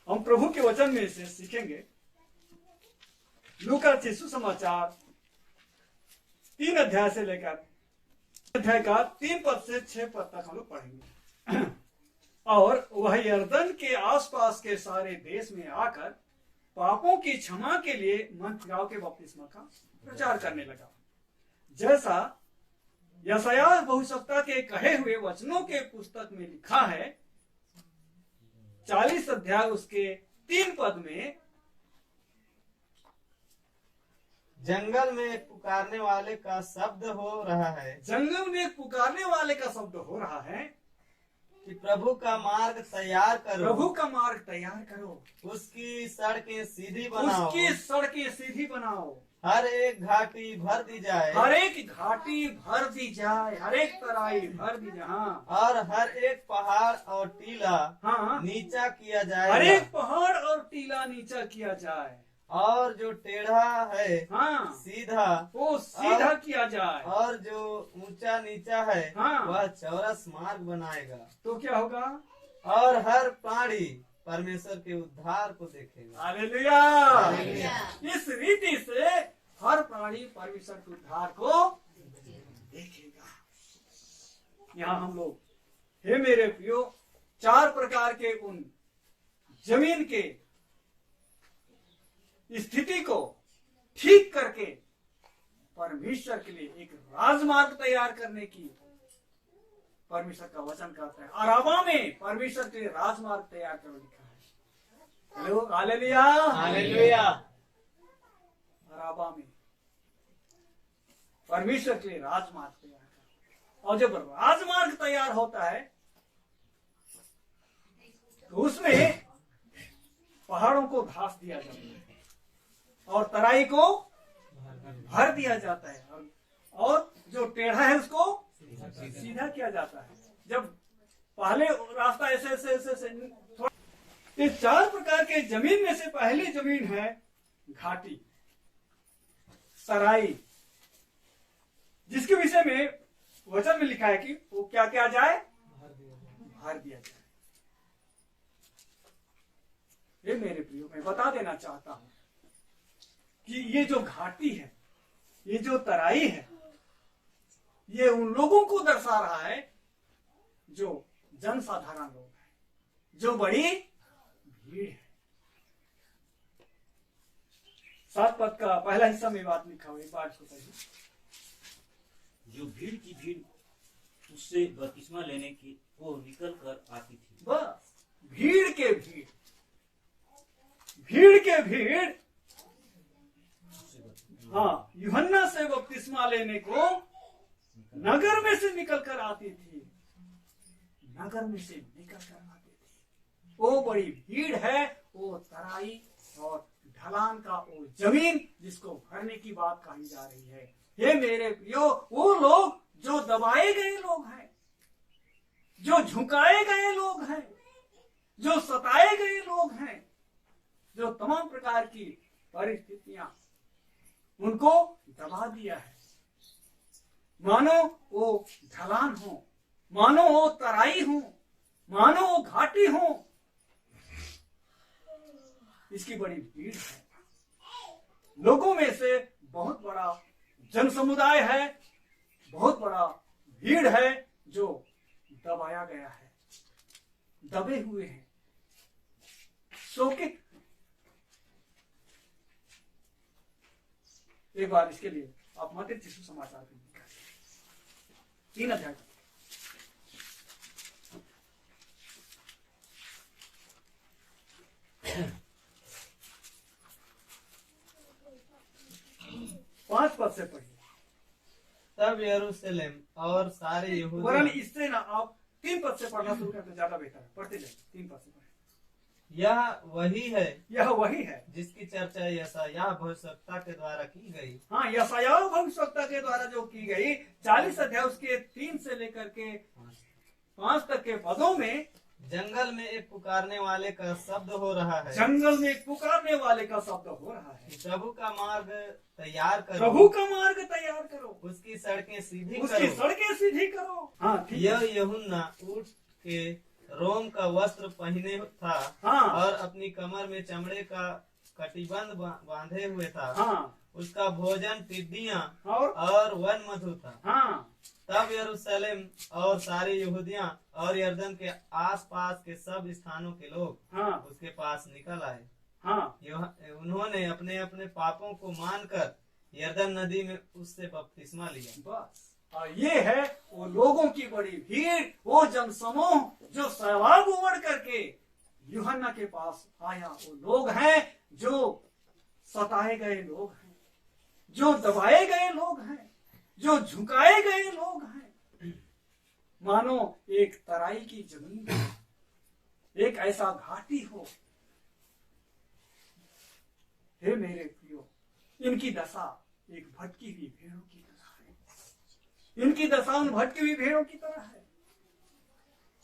हम प्रभु के वचन में से सीखेंगे। लूका यीशु समाचार 3 अध्याय से लेकर अध्याय का 3 पद से 6 पद तक हम लोग पढ़ेंगे। और वह यरदन के आसपास के सारे देश में आकर पापों की क्षमा के लिए गांव के बपतिस्मा का प्रचार करने लगा, जैसा यशायाह भविष्यवक्ता के कहे हुए वचनों के पुस्तक में लिखा है। 40 अध्याय उसके 3 पद में, जंगल में एक पुकारने वाले का शब्द हो रहा है, जंगल में एक पुकारने वाले का शब्द हो रहा है कि प्रभु का मार्ग तैयार करो, प्रभु का मार्ग तैयार करो, उसकी सड़कें सीधी बनाओ, उसकी सड़कें सीधी बनाओ, हर एक घाटी भर दी जाए, हर एक घाटी भर दी जाए, हर एक तराई भर दी जाए, हाँ, और हर एक पहाड़ और टीला हाँ, नीचा किया जाए, हर एक पहाड़ और टीला नीचा किया जाए, और जो टेढ़ा है हाँ, सीधा वो सीधा किया जाए, और जो ऊंचा नीचा है हाँ, वह चौरस मार्ग बनाएगा। तो क्या होगा? और हर प्राणी परमेश्वर के उद्धार को देखेगा। हालेलुया। हालेलुया। इस रीति से हर प्राणी परमेश्वर के उद्धार को देखेगा। यहाँ हम लोग, हे मेरे प्रियो, 4 प्रकार के उन जमीन के स्थिति को ठीक करके परमेश्वर के लिए एक राजमार्ग तैयार करने की परमेश्वर का वचन कहता है। अराबा में परमेश्वर के लिए राजमार्ग तैयार करो लिखा है। Hello, hallelujah, hallelujah. अराबा में परमेश्वर के लिए राजमार्ग तैयार करो। और जब राजमार्ग तैयार होता है तो उसमें पहाड़ों को घास दिया जाता है और तराई को भर दिया जाता है, और जो टेढ़ा है उसको सीधा किया जाता है। जब पहले रास्ता ऐसे ऐसे ऐसे ऐसे, ये 4 प्रकार के जमीन में से पहली जमीन है घाटी, तराई, जिसके विषय में वचन में लिखा है कि वो क्या किया जाए? भर दिया जाए। ये मेरे प्रियो, मैं बता देना चाहता हूं कि ये जो घाटी है, ये जो तराई है, ये उन लोगों को दर्शा रहा है जो जनसाधारण लोग हैं, जो बड़ी भीड़ है। 7 पद का पहला हिस्सा में बात लिखा हुआ है, बात को पढ़िए। जो भीड़ की भीड़ उससे बपतिस्मा लेने की वो निकल कर आती थी। बस भीड़ के भीड़, भीड़ के भीड़, हाँ, यूहन्ना से बपतिस्मा लेने को नगर में से निकल कर आती थी, नगर में से निकल कर आती थी। वो बड़ी भीड़ है, वो तराई और ढलान का वो जमीन जिसको भरने की बात कही जा रही है। ये मेरे प्रियो, वो लोग जो दबाए गए लोग हैं, जो झुकाए गए लोग हैं, जो सताए गए लोग हैं, जो तमाम प्रकार की परिस्थितियां उनको दबा दिया है, मानो वो ढलान हो, मानो वो तराई हो, मानो वो घाटी हो, इसकी बड़ी भीड़ है। लोगों में से बहुत बड़ा जन समुदाय है, बहुत बड़ा भीड़ है जो दबाया गया है, दबे हुए हैं, शोकित। एक बार इसके लिए आप मत्ती यीशु समाचार में 3 अध्याय 5 पद से पढ़िए। तब यरूशलेम और सारे यहूदा, वरन इससे ना आप 3 पद से पढ़ना शुरू करते ज्यादा बेहतर है। पढ़ते जाइए, 3 पद से पढ़िए। यह वही है, यह वही है जिसकी चर्चा यशायाह भविष्यवक्ता के द्वारा की गई। हाँ, यशायाह भविष्यवक्ता के द्वारा जो की गई 40 अध्याय उसके 3 से लेकर के 5 तक के पदों में, जंगल में एक पुकारने वाले का शब्द हो रहा है, जंगल में एक पुकारने वाले का शब्द हो रहा है। प्रभु का मार्ग तैयार करो, प्रभु का मार्ग तैयार करो, उसकी सड़कें सीधी उसकी करो। सड़कें सीधी करो। हाँ, ठीक है। यह यूहन्ना उठ के रोम का वस्त्र पहने था हाँ। और अपनी कमर में चमड़े का कटिबंध बांधे हुए था। हाँ। उसका भोजन टिड्डियां और और वन मधु था। हाँ। तब यरूशलेम और सारी यहूदियां और यरदन के आसपास के सब स्थानों के लोग हाँ। उसके पास निकल आए। हाँ। उन्होंने अपने अपने पापों को मानकर यरदन नदी में उससे बपतिस्मा लिया। बस। और ये है वो लोगों की बड़ी भीड़, वो जनसमूह जो सैलाब उमड़ करके यूहन्ना के पास आया। वो लोग हैं जो सताए गए लोग हैं, जो दबाए गए लोग हैं, जो झुकाए गए लोग हैं। मानो एक तराई की जमीन हो, एक ऐसा घाटी हो। हे मेरे प्रियो, इनकी दशा एक भटकी हुई भेड़ों की तरह है। इनकी दशा उन भटकी हुई भेड़ों की तरह है।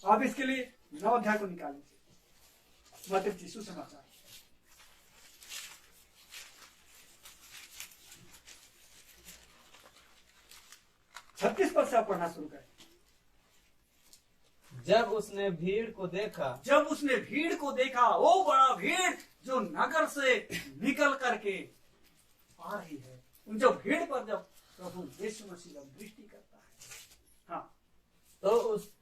आप इसके लिए 9 अध्याय को निकाल लीजिए, मत्ती यीशु समाचार। छत्तीस पद से आप पढ़ना शुरू करें। जब उसने भीड़ को देखा, जब उसने भीड़ को देखा, वो बड़ा भीड़ जो नगर से निकल करके आ रही है, उन जो भीड़ पर जब प्रभु यीशु मसीह जब दृष्टि करता है, हाँ, तो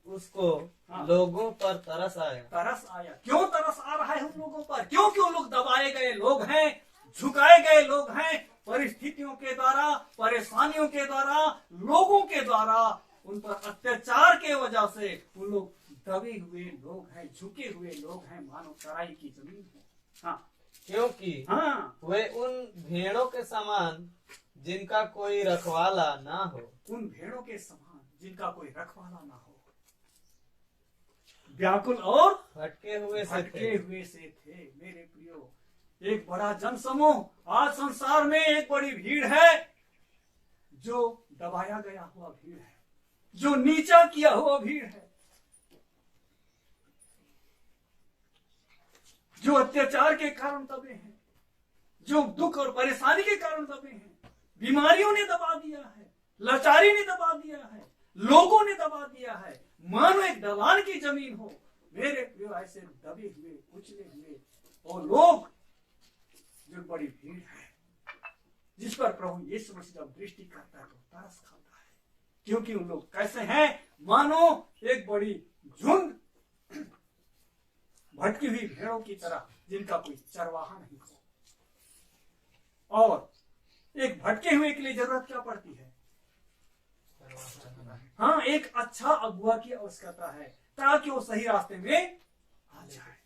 उसको हाँ। लोगों पर तरस आया। तरस आया। क्यों तरस आ रहा है उन लोगों पर? क्योंकि वो लोग दबाए गए लोग हैं, झुकाए गए लोग हैं, परिस्थितियों के द्वारा, परेशानियों के द्वारा, लोगों के द्वारा, उन पर अत्याचार के वजह से उन लोग दबे हुए लोग हैं, झुके हुए लोग हैं, मानो तराई की जमीन है। हाँ, क्योंकि हाँ, वे उन भेड़ों के समान जिनका कोई रखवाला ना हो। उन भेड़ों के समान जिनका कोई रखवाला ना हो, व्याकुल और भटके हुए से भटके थे। हुए से थे। मेरे प्रियो, एक बड़ा जनसमूह आज संसार में, एक बड़ी भीड़ है जो दबाया गया हुआ भीड़ है, जो नीचा किया हुआ भीड़ है, जो अत्याचार के कारण दबे हैं, जो दुख और परेशानी के कारण दबे हैं। बीमारियों ने दबा दिया है, लाचारी ने दबा दिया है, लोगों ने दबा दिया है, मानो एक ढलान की जमीन हो। मेरे प्रियो, ऐसे दबे हुए, कुचले हुए और लोग, जो बड़ी भीड़ है, जिस पर प्रभु यीशु मसीह जब दृष्टि करता है तो तरस खाता है। क्योंकि उन लोग कैसे हैं? मानो एक बड़ी झुंड भटकी हुई भेड़ों की तरह, जिनका कोई चरवाहा नहीं हो। और एक भटके हुए के लिए जरूरत क्या पड़ती है? हाँ, एक अच्छा अगुआ की आवश्यकता है, ताकि वो सही रास्ते में आ जाए।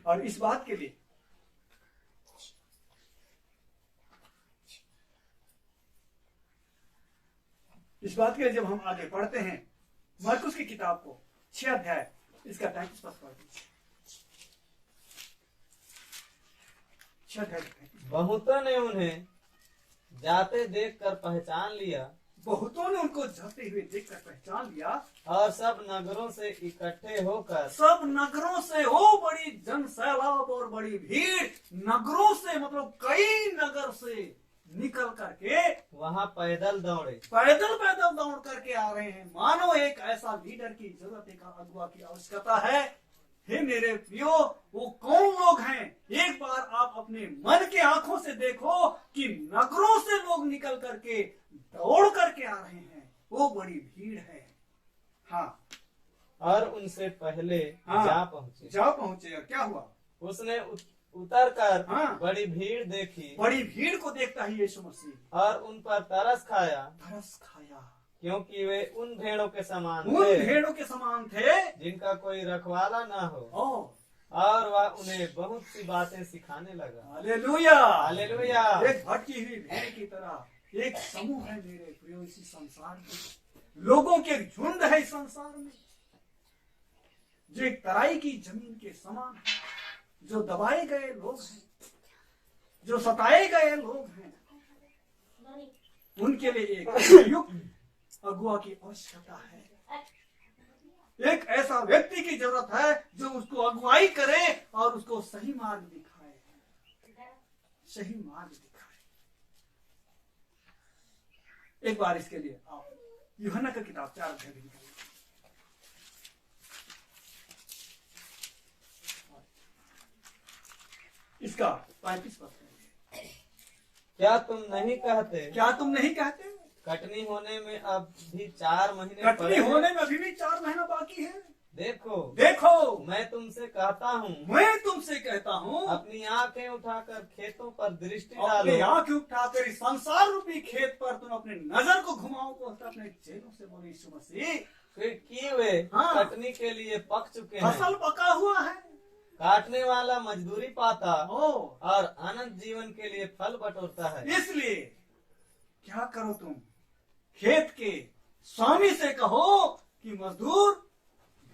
और इस बात के लिए जब हम आगे पढ़ते हैं मरकुस की किताब को 6 अध्याय, इसका 33 पद पढ़ दीजिए। 6 अध्याय 33। बहुतों ने उन्हें जाते देखकर पहचान लिया, बहुतों ने उनको जाते हुए देखकर पहचान लिया, और सब नगरों से इकट्ठे होकर, सब नगरों से, हो बड़ी जन सैलाब और बड़ी भीड़, नगरों से मतलब कई नगर से निकल करके वहां पैदल दौड़े। पैदल दौड़ करके आ रहे हैं। मानो एक ऐसा लीडर की जरूरत, एक अगुआ की आवश्यकता है। हे मेरे प्रियो, वो कौन लोग हैं? एक बार आप अपने मन के आंखों से देखो कि नगरों से लोग निकल करके दौड़ करके आ रहे हैं। वो बड़ी भीड़ है। हाँ, और उनसे पहले हाँ, जा पहुंचे। और क्या हुआ? उसने उतर कर हाँ, बड़ी भीड़ देखी, बड़ी भीड़ को देखता ही यीशु मसीह और उन पर तरस खाया, क्योंकि वे उन भेड़ों के समान उन थे भेड़ों के समान थे जिनका कोई रखवाला ना हो। ओ और वह उन्हें बहुत सी बातें सिखाने लगा। Hallelujah, hallelujah. एक भटकी हुई भेड़ की तरह एक समूह है मेरे प्रियो इसी संसार में। लोगों के एक झुंड है इस संसार में, जो एक तराई की जमीन के समान है, जो दबाए गए लोग हैं, जो सताए गए लोग हैं। उनके लिए एक युक्त अगुआ की आवश्यकता है। एक ऐसा व्यक्ति की जरूरत है जो उसको अगुवाई करे और उसको सही मार्ग दिखाए, सही मार्ग दिखाए। एक बार इसके लिए आप यूहन्ना का किताब 4 अध्याय भी निकालिए। इसका 35 पद करिए। क्या तुम नहीं कहते, क्या तुम नहीं कहते, कटनी होने में अब भी 4 महीने कटनी पड़े हैं? होने में अभी भी 4 महीना बाकी है। देखो देखो मैं तुमसे कहता हूँ, मैं तुमसे कहता हूँ, अपनी आंखें उठाकर खेतों पर दृष्टि अपनी डालो। आंखें उठाकर इस संसार रूपी खेत पर तुम अपने नजर को घुमाओ। को अपने चेलों से बोले यीशु मसीह, फिर कि वे हाँ। कटनी के लिए पक चुके हैं, फसल पका हुआ है, काटने वाला मजदूरी पाता ओ और अनंत जीवन के लिए फल बटोरता है। इसलिए क्या करो तुम, खेत के स्वामी से कहो कि मजदूर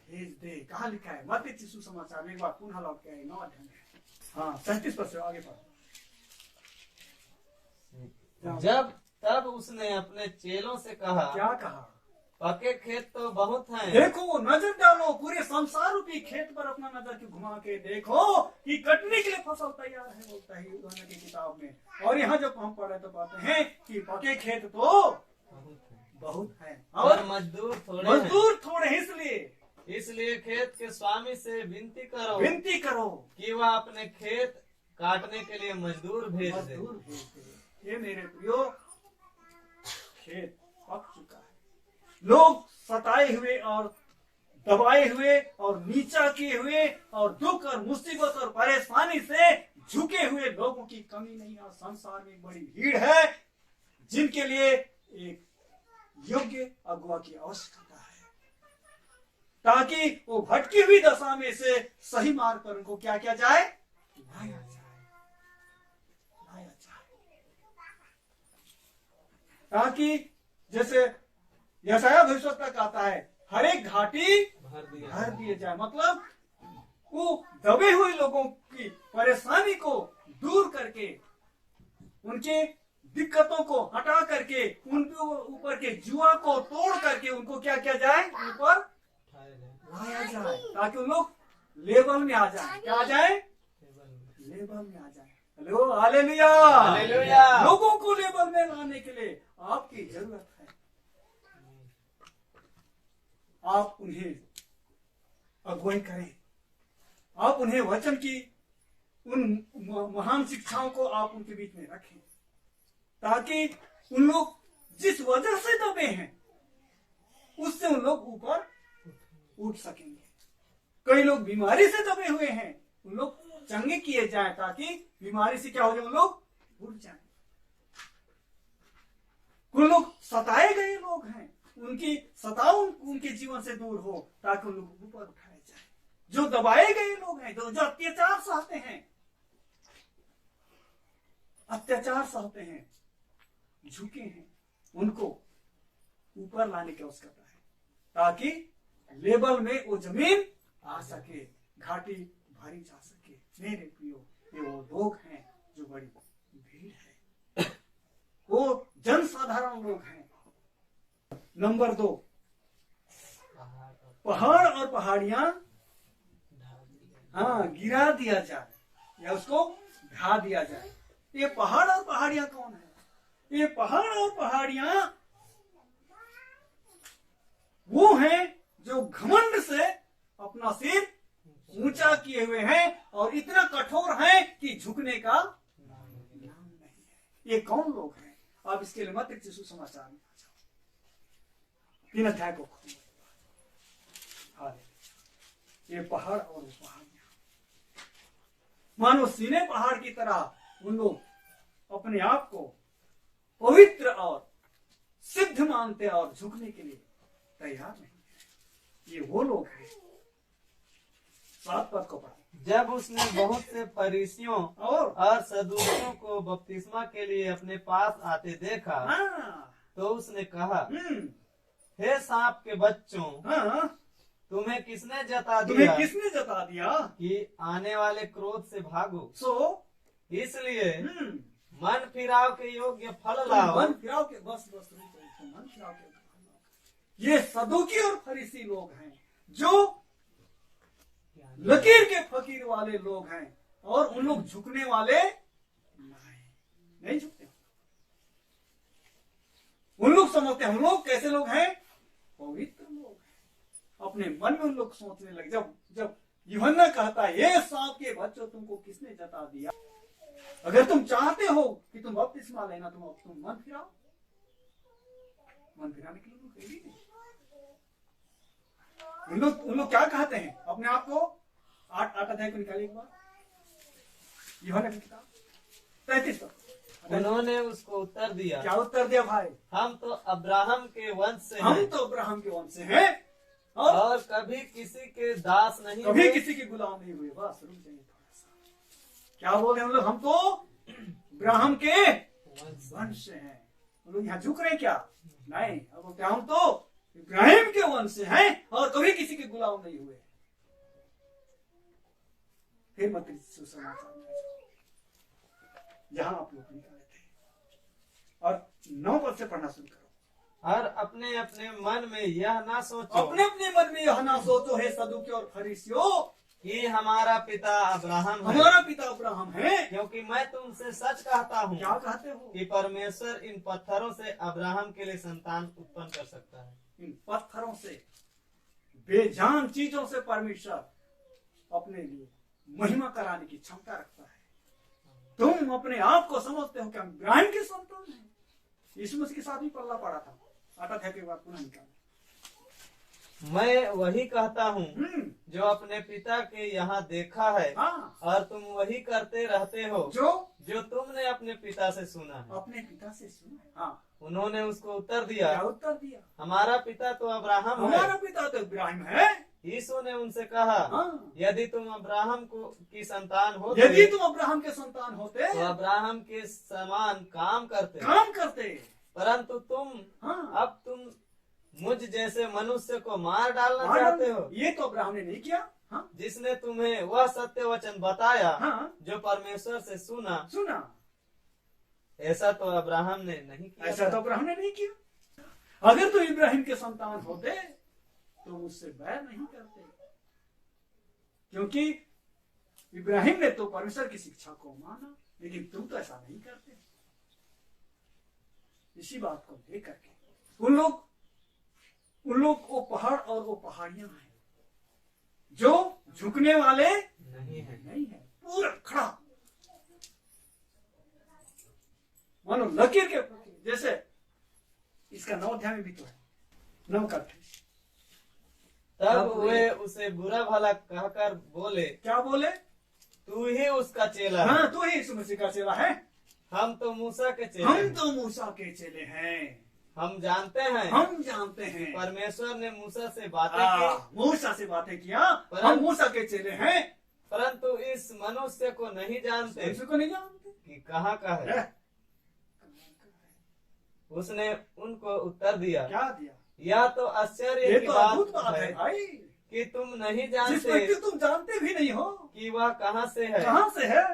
भेज दे। कहा लिखा है मत्ती यीशु समाचार में, एक बार पुनः लौट के आए 9 अध्याय में, हाँ 37 पद से आगे पढ़ो। तब उसने अपने चेलों से कहा, क्या कहा, पके खेत तो बहुत हैं, देखो नजर डालो पूरे संसार रूपी खेत पर अपना नजर क्यों घुमा के देखो कि कटने के लिए फसल तैयार है, बोलता है यूहन्ना की किताब में। और यहाँ जब हम पढ़े तो पाते हैं कि पके खेत तो बहुत है और मजदूर थोड़े हैं। मजदूर थोड़े, इसलिए खेत के स्वामी से विनती करो कि वह अपने खेत काटने के लिए मजदूर भेज दे। ये मेरे प्रियो, खेत पक चुका है, लोग सताए हुए और दबाए हुए और नीचा किए हुए और दुख और मुसीबत और परेशानी से झुके हुए लोगों की कमी नहीं। और संसार में एक बड़ी भीड़ है जिनके लिए एक योग्य अगुवा की आवश्यकता है, ताकि वो भटकी हुई दशा में से सही मार्ग पर उनको क्या किया जाए, लाया जाए। ताकि जैसे यशायाह भविष्यवक्ता कहता है, हर एक घाटी भर दिए जाए। मतलब वो दबे हुए लोगों की परेशानी को दूर करके, उनके दिक्कतों को हटा करके, उनके ऊपर के जुआ को तोड़ करके उनको क्या किया जाए, ऊपर लाया जाए, ताकि उन लोग लेवल में आ जाए। क्या आ जाए, लेवल में आ जाए। Hello hallelujah, hallelujah. लोगों को लेवल में लाने के लिए आपकी जरूरत है। आप उन्हें अगुवाई करें, आप उन्हें वचन की उन महान शिक्षाओं को आप उनके बीच में रखें, ताकि उन लोग जिस वजह से दबे हैं उससे उन लोग ऊपर उठ सकेंगे। कई लोग बीमारी से दबे हुए हैं, उन लोग चंगे किए जाएं, ताकि बीमारी से क्या हो जाए, उन लोग उठ जाएं। कुछ लोग सताए गए लोग हैं, उनकी सताव उनके जीवन से दूर हो, ताकि उन लोग ऊपर उठाए जाए। जो दबाए गए लोग हैं, जो अत्याचार सहते हैं, झुके हैं, उनको ऊपर लाने की आवश्यकता है, ताकि लेवल में वो जमीन आ सके, घाटी भरी जा सके। मेरे प्रियो, ये वो लोग हैं जो बड़ी भीड़ है, वो जनसाधारण लोग हैं। नंबर 2, पहाड़ और पहाड़ियां गिरा दिया जाए या उसको ढा दिया जाए। ये पहाड़ और पहाड़ियां कौन है? ये पहाड़ और पहाड़ियां वो हैं जो घमंड से अपना सिर ऊंचा किए हुए हैं और इतना कठोर हैं कि झुकने का नाम नहीं है। ये कौन लोग हैं? आप इसके लिए मत्ती यीशु समाचार में 3 अध्याय को खोलिए। ये पहाड़ और पहाड़ियां मानो सीने पहाड़ की तरह उन लोग अपने आप को पवित्र और सिद्ध मानते और झुकने के लिए तैयार नहीं है। ये वो लोग हैं। 7 पद को पढ़ो। जब उसने बहुत से फरीसियों और सदूसियों को बपतिस्मा के लिए अपने पास आते देखा, तो उसने कहा, हे सांप के बच्चों, तुम्हें किसने जता दिया कि आने वाले क्रोध से भागो? इसलिए मन फिराव के योग्य फल लाओ। मन फिराव के बस मन फिराव के। ये सदूकी और फरीसी लोग हैं जो लकीर के फकीर वाले लोग हैं, और उन लोग झुकने वाले नहीं झुकते। उन लोग समझते हैं हम लोग कैसे लोग हैं? पवित्र लोग हैं। अपने मन में उन लोग सोचने लगे। जब यूहन्ना कहता है ये सांप के बच्चों तुमको किसने जता दिया, अगर तुम चाहते हो कि तुम बपतिस्मा लेना तुम मन फिराओ। मन फिराने के लिए लोग रेडी नहीं। उन लोग क्या कहते हैं अपने आप को? 8 अध्याय को निकालिए एक बार, यूहन्ना की किताब 33 पर। उन्होंने उसको उत्तर दिया, क्या उत्तर दिया भाई? हम तो अब्राहम के वंश से हम हैं तो अब्राहम के वंश से हैं और कभी किसी के दास नहीं कभी हुए। किसी के गुलाम नहीं हुए। बस रुक जाइए थोड़ा सा। क्या बोल रहे हैं हम लोग? हम तो अब्राहम के वंश से हैं। हम लोग यहाँ झुक रहे हैं क्या? नहीं। अब क्या हम तो इब्राहिम के वंश से हैं और कभी किसी के गुलाम नहीं हुए। फिर मत्ती सुसमाचार में जहां आप लोग निकाले थे और 9 पद से पढ़ना शुरू करो। और अपने अपने मन में यह ना सोचो अपने अपने मन में यह ना सोचो हे सदूकी और फरीसियों कि हमारा पिता अब्राहम है, हमारा पिता अब्राहम है। क्योंकि मैं तुमसे सच कहता हूँ क्या कहते हो? कि परमेश्वर इन पत्थरों से अब्राहम के लिए संतान उत्पन्न कर सकता है। इन पत्थरों से, बेजान चीजों से परमेश्वर अपने लिए महिमा कराने की क्षमता रखता है। तुम अपने आप को समझते हो कि हम इब्राहिम के संतान हैं। यीशु मसीह के साथ भी पल्ला पड़ा था। 8 अध्याय के बाद पुनः निकाल। मैं वही कहता हूँ जो अपने पिता के यहाँ देखा है, हाँ। और तुम वही करते रहते हो जो तुमने अपने पिता से सुना है। अपने पिता से सुना। हाँ। उन्होंने उसको उत्तर दिया, क्या उत्तर दिया? हमारा पिता तो अब्राहम हमारा है। पिता तो इब्राहिम है। यीशु ने उनसे कहा, हाँ। यदि तुम अब्राहम की संतान हो यदि तुम अब्राहम के संतान होते तो अब्राहम के समान काम करते, परंतु तुम हाँ। अब तुम मुझ जैसे मनुष्य को मार डालना चाहते हो। ये तो अब्राहम ने नहीं किया। हाँ। जिसने तुम्हें वह सत्य वचन बताया, हाँ। जो परमेश्वर से सुना, ऐसा तो अब्राहम ने नहीं किया। ऐसा तो अब्राहम ने नहीं किया। अगर तुम इब्राहिम के संतान होते तो मुझसे बैर नहीं करते, क्योंकि इब्राहिम ने तो परमेश्वर की शिक्षा को माना, लेकिन तुम तो ऐसा नहीं करते। इसी बात को लेकर के उन लोग वो पहाड़ और वो पहाड़ियां हैं जो झुकने वाले नहीं है। पूरा खड़ा मानो लकीर के प्रति, जैसे इसका 9 अध्याय में भी तो है 9 का 28। तब वे उसे बुरा भला कहकर बोले, क्या बोले? तू ही उसका चेला है। हाँ, तू ही यीशु मसीह का चेला है। हम तो मूसा के चेले हम हैं। तो मूसा के चेले हैं। हम जानते हैं परमेश्वर ने मूसा से बातें की, मूसा से बातें किया। परंतु हम मूसा के चेले हैं, परंतु इस मनुष्य को नहीं जानते इसको नहीं जानते कि कहाँ का है। उसने उनको उत्तर दिया, क्या दिया? यह तो आश्चर्य ये की तो अद्भुत बात है भाई, कि तुम नहीं जिस जानते व्यक्ति तुम जानते भी नहीं हो कि वह कहाँ से है। कहाँ से है।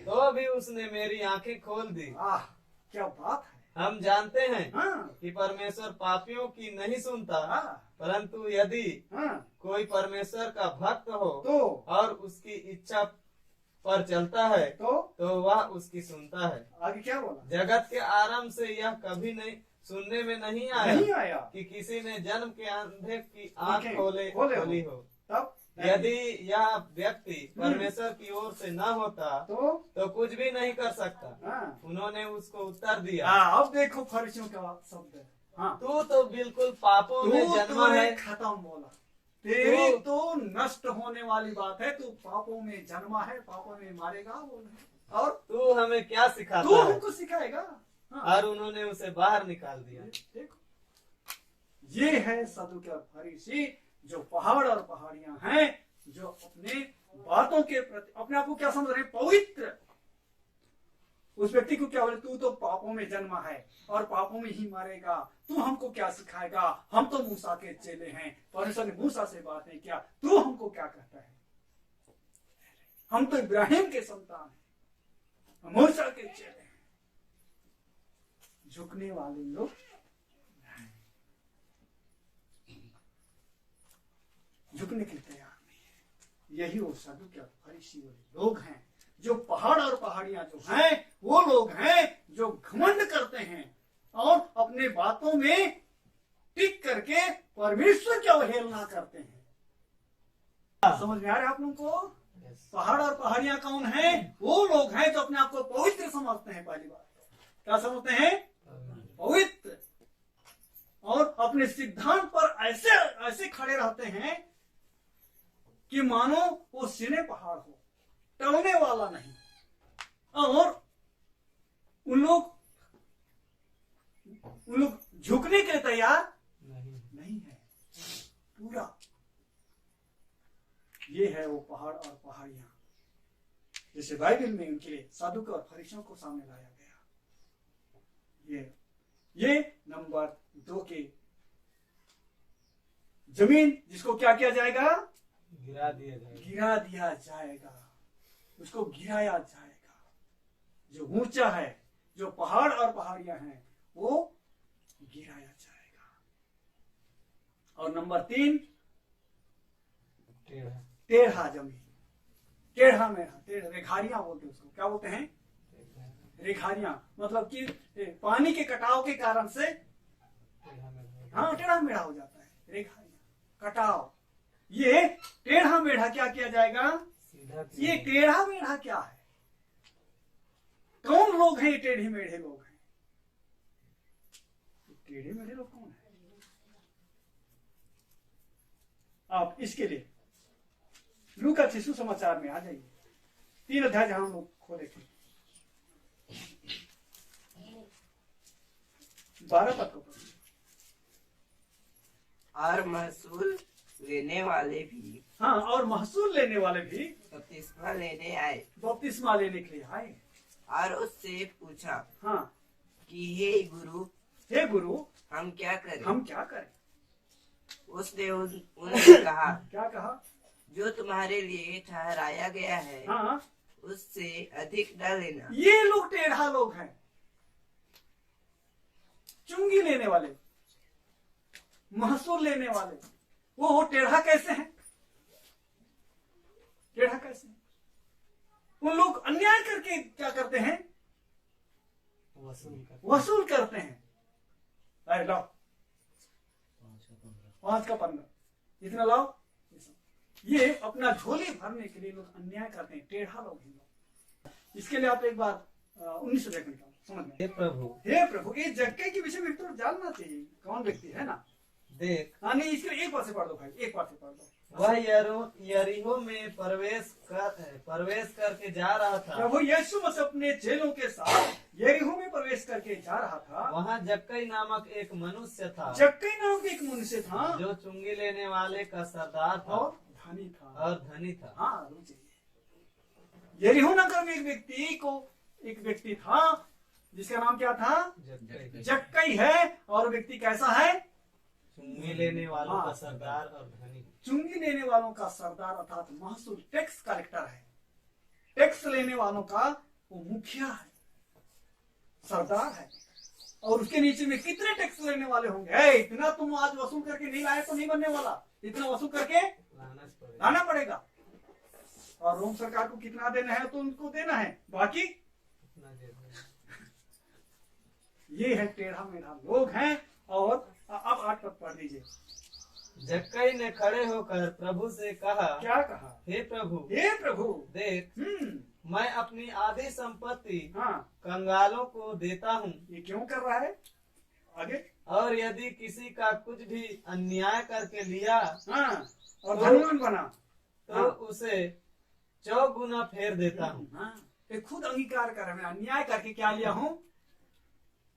तो भी उसने मेरी आंखें खोल दी। क्या बात है। हम जानते हैं हाँ। कि परमेश्वर पापियों की नहीं सुनता, हाँ। परंतु यदि हाँ। कोई परमेश्वर का भक्त हो तो और उसकी इच्छा पर चलता है तो वह उसकी सुनता है। आगे क्या बोला? जगत के आरंभ से यह कभी नहीं सुनने में नहीं आया कि किसी ने जन्म के अंधे की आंख खोली हो। तब यदि यह व्यक्ति परमेश्वर की ओर से न होता तो कुछ भी नहीं कर सकता। हाँ। उन्होंने उसको उत्तर दिया, अब देखो फरीसियों का शब्द। हाँ। तू तो बिल्कुल पापों में जन्मा है। खत्म बोला। तेरी तो नष्ट होने वाली बात है। तू पापों में जन्मा है, पापों में मारेगा बोल। और तू हमें क्या सिखाता तू है? हमको सिखाएगा। हाँ। और उन्होंने उसे बाहर निकाल दिया। देखो, ये है सदूकी और फरीसी, जो पहाड़ और पहाड़ियां हैं, जो अपने बातों के प्रति अपने आप को क्या समझ रहे हैं? पवित्र। उस व्यक्ति को क्या बोले? तू तो पापों में जन्मा है और पापों में ही मरेगा। तू हमको क्या सिखाएगा? हम तो मूसा के चेले हैं, परमेश्वर ने मूसा से बात नहीं किया। तू हमको क्या कहता है? हम तो इब्राहिम के संतान हैं, मूसा के चेले हैं। झुकने वाले लोग झुकने के लिए तैयार नहीं है। यही वो सदूकी और फरीसी वाले लोग हैं, जो पहाड़ और पहाड़ियां जो हैं वो लोग हैं जो घमंड करते हैं और अपने बातों में टिक करके परमेश्वर की अवहेलना करते हैं। समझ में आ रहा है आप लोगों को? पहाड़ और पहाड़ियां कौन है? वो लोग हैं जो अपने आप को पवित्र समझते हैं। पहली बात क्या समझते हैं? पवित्र। और अपने सिद्धांत पर ऐसे ऐसे खड़े रहते हैं कि मानो वो सिने पहाड़ हो, टलने वाला नहीं। और उन लोग झुकने के लिए तैयार नहीं है। पूरा ये है वो पहाड़ और पहाड़ियां, जैसे बाइबल में उनके लिए साधुक और फरीसियों को सामने लाया गया। ये नंबर 2 के जमीन जिसको क्या किया जाएगा? गिरा दिया जाएगा। उसको गिराया जाएगा। जो ऊंचा है, जो पहाड़ और पहाड़ियां हैं, वो गिराया जाएगा। और नंबर 3 टेढ़ा जमीन, टेढ़ा मेढ़ा, रेखारियां बोलते हैं उसको। क्या बोलते हैं? रेखारियां। मतलब कि पानी के कटाव के कारण से हाँ टेढ़ा मेढ़ा हो जाता है। रेखारियां, कटाव। ये टेढ़ा मेढ़ा क्या किया जाएगा? ये टेढ़ा मेढ़ा क्या है? कौन लोग हैं? टेढ़े मेढ़े लोग हैं। टेढ़े मेढ़े लोग कौन है? आप इसके लिए लूका शिशु समाचार में आ जाइए। 3 अध्याय जहां हम लोग खोले थे, 12 पद को पढ़िए। और महसूल लेने वाले भी, हाँ, और महसूल लेने वाले भी बपतिस्मा लेने आए। बपतिस्मा लेने के लिए आए। और उससे पूछा, हाँ, कि हे गुरु, हम क्या करें? उसने उनसे कहा, क्या कहा? जो तुम्हारे लिए ठहराया गया है, हाँ, उससे अधिक न लेना। ये लोग टेढ़ा लोग हैं, चुंगी लेने वाले, महसूल लेने वाले। वो टेढ़ा कैसे हैं? टेढ़ा कैसे? उन लोग अन्याय करके क्या करते हैं? वसूल करते हैं। अरे लाओ 5 का 15 इतना लाओ। ये अपना झोली भरने के लिए लोग अन्याय करते हैं। टेढ़ा लोग हैं लोग। इसके लिए आप एक बार 19 देखने का समझ में। हे प्रभु, ये जक्के के विषय में तो जानना चाहिए कौन व्यक्ति है ना। देख, हाँ नहीं, इसके लिए एक बार से पढ़ दो भाई, एक बार से पढ़ दो। वह यरीहो में प्रवेश करके जा रहा था। प्रभु यीशु मसीह अपने चेलों के साथ यरीहो में प्रवेश करके जा रहा था। वहाँ जक्कई नामक एक मनुष्य था, जक्कई नामक एक मनुष्य था, जो चुंगी लेने वाले का सरदार था और धनी था। हाँ, यरीहो नगर में एक व्यक्ति था जिसका नाम क्या था? जक्कई है। और व्यक्ति कैसा है? चुंगी लेने वालों का सरदार और धनी। चुंगी लेने वालों का सरदार अर्थात महसूल, टैक्स कलेक्टर है। टैक्स लेने वालों का वो मुखिया है, सरदार है। और उसके नीचे में कितने टैक्स लेने वाले होंगे? इतना तुम आज वसूल करके नहीं लाए तो नहीं बनने वाला। इतना वसूल करके लाना पड़ेगा। और रोम सरकार को कितना देना है तो उनको देना है, बाकी ये है टेढ़ा मेढ़ा लोग हैं। और अब 8 पद पढ़ दीजिए। जक्कई ने खड़े होकर प्रभु से कहा, क्या कहा? हे प्रभु, देख, मैं अपनी आधी संपत्ति हाँ, कंगालों को देता हूँ। ये क्यों कर रहा है? आगे। और यदि किसी का कुछ भी अन्याय करके लिया, हाँ, और धनवान बना, तो हाँ, उसे 4 गुना फेर देता हूँ। हाँ, ये खुद अंगीकार कर, मैं अन्याय करके क्या लिया हूँ?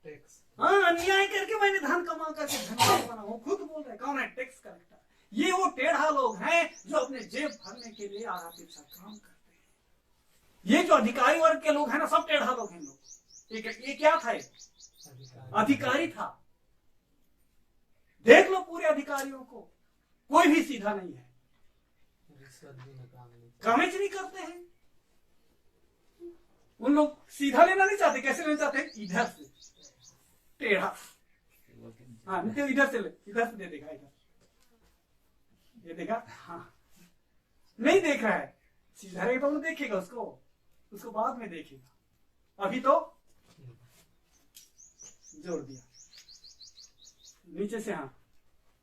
टैक्स। हाँ, अन्याय करके मैंने धन कमा करके धनवान बना हूँ। खुद बोल रहे कौन है? Tax collector. ये वो टेढ़ा लोग हैं जो अपने जेब भरने के लिए आराम सा काम करते हैं। ये जो अधिकारी वर्ग के लोग हैं ना, सब टेढ़ा लोग हैं लोग। ये क्या था? अधिकारी था। देख लो पूरे अधिकारियों को, कोई भी सीधा नहीं है, कामेज नहीं करते हैं। उन लोग सीधा लेना नहीं चाहते। कैसे लेना चाहते हैं? इधर से टेढ़ा। हाँ, नहीं तो इधर से दे देगा। इधर ये देखा? हाँ, नहीं देख रहा है। सीधा रहेगा तो देखेगा उसको बाद में देखेगा। अभी तो जोड़ दिया। नीचे से हाँ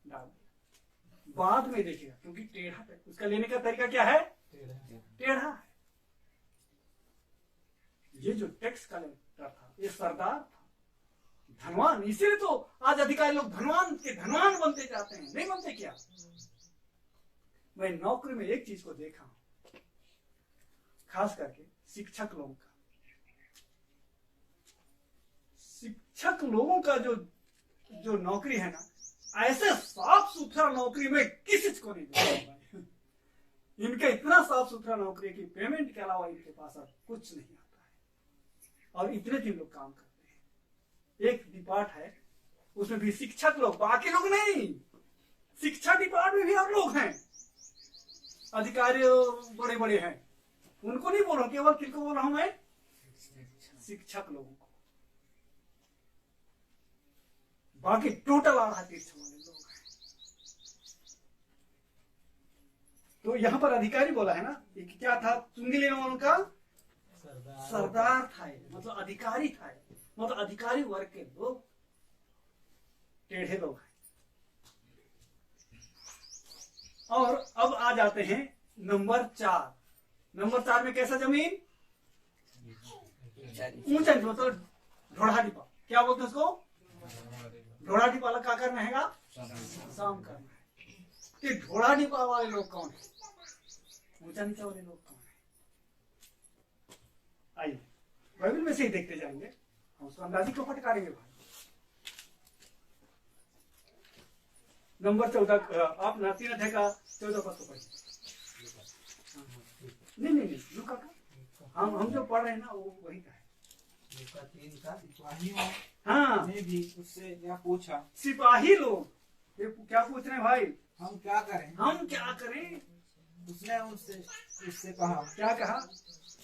डाल दिया, बाद में देखिएगा क्योंकि टेढ़ा है, उसका लेने का तरीका क्या है, टेढ़ा है। ये जो टैक्स कलेक्टर था ये सरदार था, धनवान, इसीलिए तो आज अधिकारी लोग धनवान के धनवान बनते जाते हैं, नहीं बनते क्या। मैं नौकरी में एक चीज को देखा हूं, खास करके शिक्षक लोगों का, शिक्षक लोगों का जो नौकरी है ना, ऐसे साफ सुथरा नौकरी में किसी को नहीं देखा। इनका इतना साफ सुथरा नौकरी की पेमेंट के अलावा इनके पास अब कुछ नहीं आता है, और इतने दिन लोग काम करते हैं। एक डिपार्ट है उसमें भी शिक्षक लोग, बाकी लोग नहीं, शिक्षा डिपार्ट में भी और लोग हैं, अधिकारी बड़े बड़े हैं, उनको नहीं बोल रहा हूं, केवल किनको बोल रहा हूं मैं, शिक्षक लोगों को। बाकी टोटल आधा तीर्थ वाले लोग हैं। तो यहां पर अधिकारी बोला है ना, ये क्या था, चुंगी लेने वालों का सरदार था, मतलब अधिकारी था, मतलब अधिकारी वर्ग के लोग टेढ़े लोग हैं। और अब आ जाते हैं नंबर 4। नंबर 4 में कैसा जमीन, ऊंचा, मतलब ढोढ़ा डिपा, क्या बोलते हैं उसको, ढोढ़ा डिपा वाला क्या करना है, शाम करना है। तो ढोढ़ा डिपा वाले लोग कौन है, ऊंचा नीचा वाले लोग कौन है, आइए बाइबल में से ही देखते जाएंगे, हम उसको अंदाजी क्यों फटकारेंगे भाई। नंबर 14, आप 3 अध्याय का 14 पद को पढ़िए। नहीं लूका का, हम जो पढ़ रहे हैं ना वो वही का है। लूका 3 का सिपाहियों हाँ, ने भी उससे यह पूछा, सिपाही लोग ये क्या पूछ रहे हैं भाई, हम क्या करें, हम क्या करें। उसने उससे कहा, क्या कहा,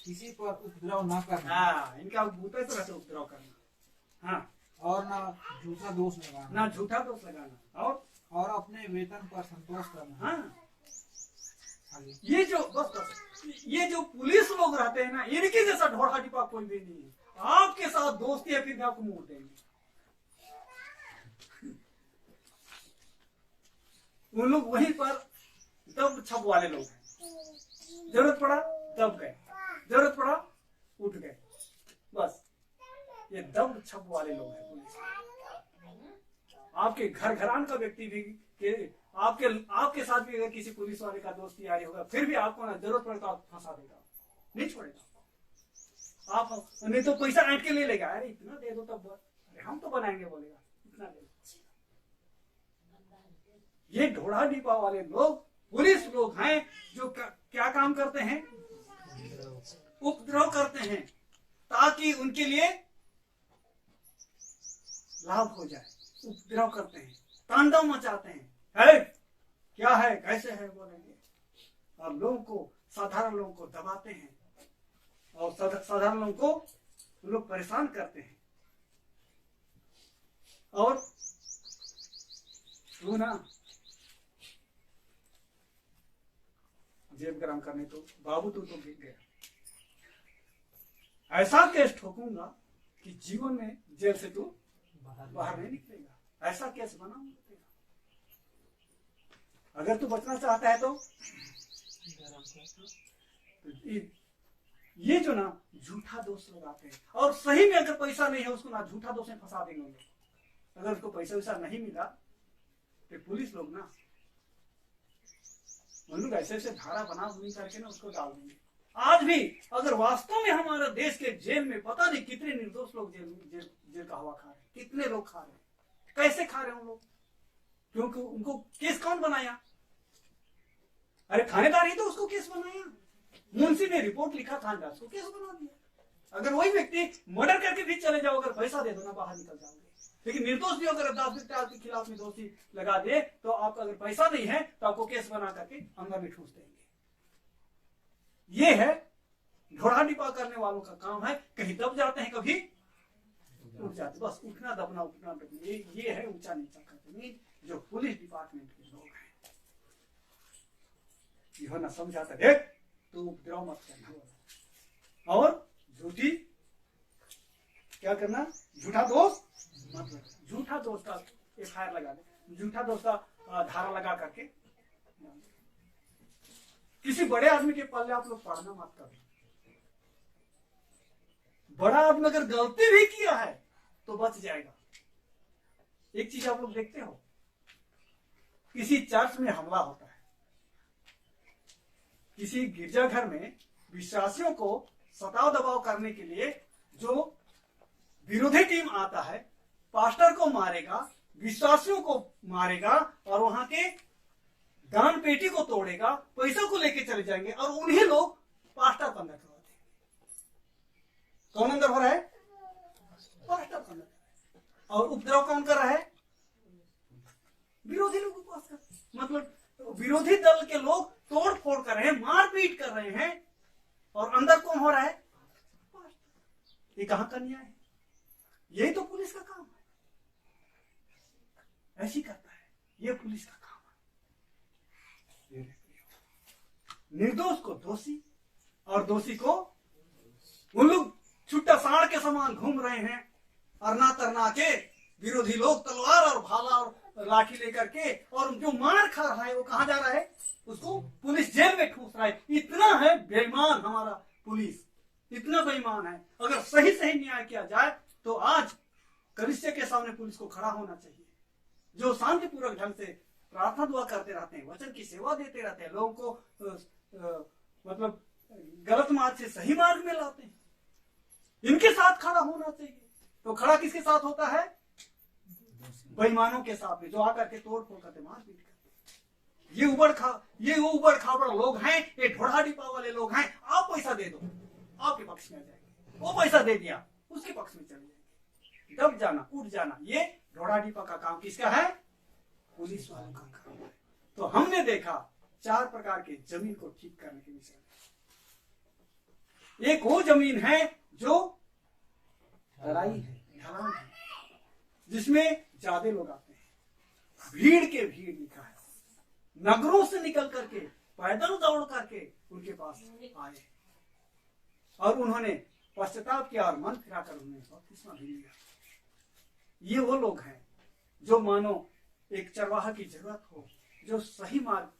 किसी पर उपद्रव न करना, हाँ, इनका भूत तरह से उपद्रव करना, हाँ, और ना झूठा दोष लगाना, ना झूठा दोष लगाना, और अपने वेतन पर संतोष करना। हाँ, ये जो ये जो पुलिस लोग रहते हैं ना, इनके जैसा ढोढ़ा डिपा कोई भी नहीं है। आपके साथ दोस्ती है फिर भी आपको मोड़ देंगे। उन लोग वहीं पर दब छप वाले लोग हैं, जरूरत पड़ा दब गए, जरूरत पड़ा उठ गए, बस ये दब छप वाले लोग हैं पुलिस। आपके घर घरान का व्यक्ति भी आपके साथ भी अगर किसी पुलिस वाले का दोस्ती यारी होगा, फिर भी आपको ना जरूरत पड़े तो आप फंसा देगा, नहीं छोड़ेगा। आप नहीं तो पैसा ऐंठ के ले लेगा, अरे इतना दे दो तब, अरे हम तो बनाएंगे, बोलेगा इतना दे दो। ये ढोढ़ा डिपा वाले लोग पुलिस लोग हैं जो क्या काम करते हैं, उपद्रव करते हैं ताकि उनके लिए लाभ हो जाए। उपद्रव करते हैं, तांडव मचाते हैं, है क्या है कैसे है बोलेंगे, और लोगों को, साधारण लोगों को दबाते हैं, और साधारण लोगों को लोग परेशान करते हैं। और तू ना जेब गरम करने तो बाबू तू तो गिर गया, ऐसा केस ठोकूंगा कि जीवन में जेल से तू बाहर नहीं निकलेगा, ऐसा केस बनाऊंगा। अगर तू बचना चाहता है तो ये जो ना झूठा दोष लगाते हैं, और सही में अगर पैसा नहीं है उसको ना झूठा दोष में फंसा देंगे लोग। अगर उसको पैसा वैसा नहीं मिला तो पुलिस लोग ना उन लोग ऐसे ऐसे धारा बना बुनी करके ना उसको डाल देंगे। आज भी अगर वास्तव में हमारे देश के जेल में पता नहीं कितने निर्दोष लोग जेल का हवा खा रहे हैं, कितने लोग खा रहे हैं, कैसे खा रहे हैं उन लोग, क्योंकि उनको केस कौन बनाया, अरे थानेदार ही तो उसको केस बनाया, मुंशी ने रिपोर्ट लिखा, थानेदार उसको केस बना दिया। अगर वही व्यक्ति मर्डर करके भी चले जाओ, अगर पैसा दे दो ना बाहर निकल जाओगे। लेकिन निर्दोष भी अगर 10 के खिलाफ में दोषी लगा दे तो आपका अगर पैसा नहीं है तो आपको केस बना करके अंदर में ठूस देंगे। ये है ढोढ़ा डिपा करने वालों का काम है, कहीं दब जाते हैं कभी उठ जाते, बस उठना दबना उठना दबना, ये है ऊंचा नीचा का जमीन जो पुलिस डिपार्टमेंट के लोग हैं। यह ना समझाता देख तू उपद्रव मत करना, और झूठी क्या करना, झूठा दोष मत, झूठा दोष का FIR लगा दे, झूठा दोषा धारा लगा करके। किसी बड़े आदमी के पल्ले आप लोग पढ़ना मत करो। बड़ा आदमी अगर गलती भी किया है तो बच जाएगा। एक चीज आप लोग देखते हो, किसी चर्च में हमला होता है, किसी गिरजाघर में विश्वासियों को सताव दबाव करने के लिए जो विरोधी टीम आता है, पास्टर को मारेगा, विश्वासियों को मारेगा और वहां के दान पेटी को तोड़ेगा, पैसा को लेके चले जाएंगे और उन्हीं लोग पास्टर को अंदर करवा देंगे। कौन अंदर हो रहा है? पास्टर को अंदर। और उपद्रव कौन कर रहा है? विरोधी लोग उपवास कर, मतलब विरोधी दल के लोग तोड़ फोड़ कर रहे हैं, मारपीट कर रहे हैं, और अंदर कौन हो रहा है? ये कहां का न्याय है? यही तो पुलिस का काम है, ऐसी करता है, ये पुलिस का काम है। निर्दोष को दोषी और दोषी को, उन लोग छुट्टा साड़ के समान घूम रहे हैं, अरना तरना के विरोधी लोग तलवार और भाला और लाठी लेकर के, और जो मार खा रहा है वो कहां जा रहा है? उसको पुलिस जेल में ठूस रहा है। इतना है बेईमान हमारा पुलिस, इतना बेईमान है। अगर सही सही न्याय किया जाए तो आज कलिसिया के सामने पुलिस को खड़ा होना चाहिए, जो शांतिपूर्वक ढंग से प्रार्थना दुआ करते रहते हैं, वचन की सेवा देते रहते हैं, लोगों को मतलब गलत मार्ग से सही मार्ग में लाते हैं, इनके साथ खड़ा होना चाहिए। तो खड़ा किसके साथ होता है? बेईमानों के साथ में, जो आकर के तोड़ फोड़ करते, मारपीट करते। ये उबड़ खाबड़ लोग हैं, ये ढोढ़ा डिपा वाले लोग हैं। आप पैसा दे दो, आपके पक्ष में आ जाएंगे। वो पैसा दे दिया, उसके पक्ष में चले जाएंगे। दब जाना, उठ जाना, ये ढोढ़ा डिपा का काम किसका है? पुलिस वालों का काम है। तो हमने देखा 4 प्रकार के जमीन को ठीक करने के विषय में। एक वो जमीन है जो ढलाई है, ढलान है, जिसमें ज्यादा लोग आते हैं, भीड़ के भीड़ लिखा है, नगरों से निकल करके पैदल दौड़ करके उनके पास आए और उन्होंने पश्चाताप किया और मन फिराकर उन्हें बपतिस्मा भी लिया। ये वो लोग हैं जो मानो एक चरवाहा की जरूरत हो, जो सही मार्ग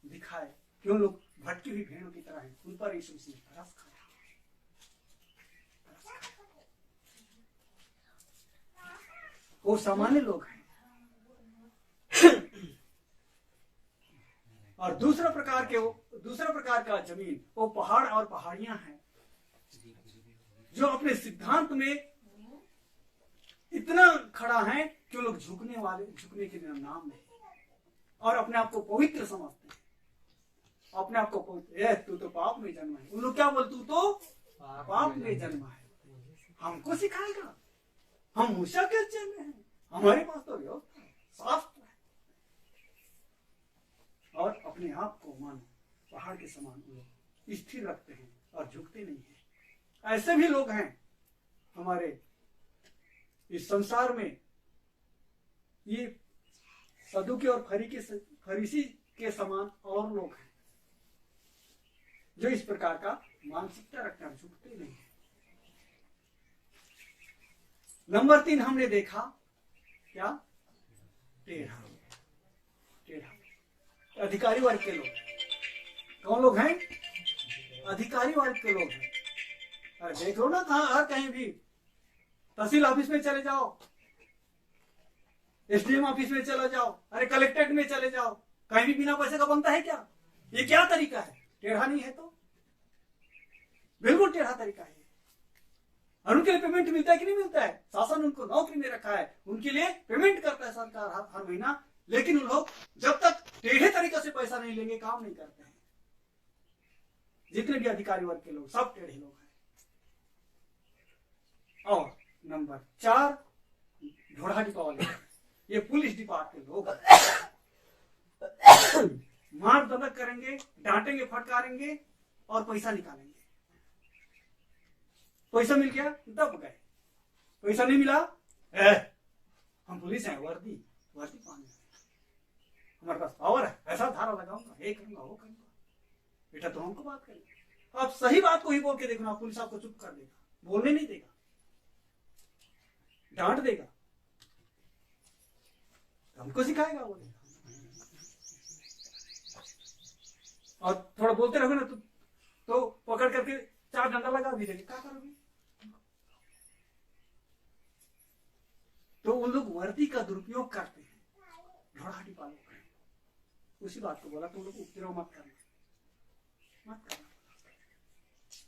दिखाए, कि उन लोग भटकी हुई भेड़ों की तरह हैं, उन पर यीशु मसीह ने तरस खाया। वो सामान्य लोग हैं। और दूसरा प्रकार का जमीन वो पहाड़ और पहाड़ियां हैं, जो अपने सिद्धांत में इतना खड़ा है कि लोग झुकने के नाम नहीं, और अपने आप को पवित्र समझते हैं, अपने आप को पवित्र। तू तो पाप में जन्मा है, उन लोग क्या बोलते? तू तो पाप में जन्मा है, हमको सिखाएगा, हम मूसा के जन्मे हैं, हमारे पास तो व्यवस्था है, शास्त्र है। और अपने आप को मानो पहाड़ के समान लोग स्थिर रखते हैं और झुकते नहीं हैं। ऐसे भी लोग हैं हमारे इस संसार में। ये सदुकी और फरीसी के समान और लोग हैं जो इस प्रकार का मानसिकता रखते हैं, झुकते नहीं हैं। नंबर 3 हमने देखा क्या? टेढ़ा। अधिकारी वर्ग के लोग। कौन लोग हैं? अधिकारी वर्ग के लोग हैं। अरे देख लो ना, हर कहीं भी तहसील ऑफिस में चले जाओ, SDM ऑफिस में चले जाओ, अरे कलेक्ट्रेट में चले जाओ, कहीं भी बिना पैसे का बनता है क्या? ये क्या तरीका है? टेढ़ा नहीं है तो बिल्कुल टेढ़ा तरीका है। और उनके लिए पेमेंट मिलता है कि नहीं मिलता है? शासन उनको नौकरी में रखा है, उनके लिए पेमेंट करता है सरकार हर महीना, लेकिन उन लोग जब तक टेढ़े तरीके से पैसा नहीं लेंगे काम नहीं करते हैं। जितने भी अधिकारी वर्ग के लोग सब टेढ़े लोग हैं। और नंबर 4 ढोढ़ा डिपा वाले, ये पुलिस डिपार्टमेंट के लोग मार दबक करेंगे, डांटेंगे, फटकारेंगे और पैसा निकालेंगे। पैसा मिल गया दब गए, पैसा नहीं मिला हम पुलिस हैं, वर्दी पानी, हमारे पास पावर है, ऐसा धारा लगाऊंगा, ये करूंगा, वो करूंगा। बेटा तो हमको बात करेंगे, आप सही बात को ही बोल के देखना, पुलिस आपको चुप कर देगा, बोलने नहीं देगा, डांट देगा। हमको सिखाएगा वो। और थोड़ा बोलते रहोगे ना तो पकड़ करके 4 डंडा लगा भी देंगे, क्या करोगे? तो उन लोग वर्दी का दुरुपयोग करते हैं, घोड़ाहाटी पालो। उसी बात को बोला, तुम लोग उपद्रव मत करना,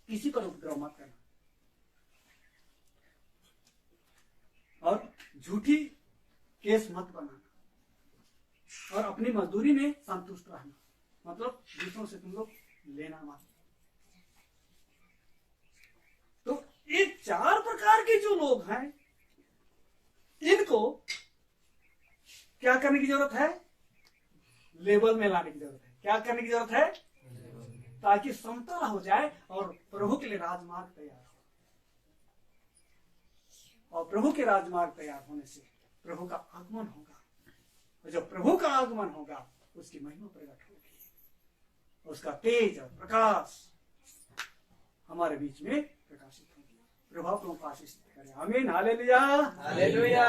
किसी पर उपद्रव मत करना, और झूठी केस मत बनाना, और अपनी मजदूरी में संतुष्ट रहना, मतलब दूसरों से तुम लोग लेना मत। तो ये 4 प्रकार के जो लोग हैं, इनको क्या करने की जरूरत है? लेवल में लाने की जरूरत है। क्या करने की जरूरत है? ताकि समतल हो जाए और प्रभु के लिए राजमार्ग तैयार हो। और प्रभु के राजमार्ग तैयार होने से प्रभु का आगमन होगा, और जब प्रभु का आगमन होगा उसकी महिमा प्रकट होगी, उसका तेज और प्रकाश हमारे बीच में प्रकाशित होगी। प्रभु को आशीष करे। आमीन, हालेलुया, हालेलुया।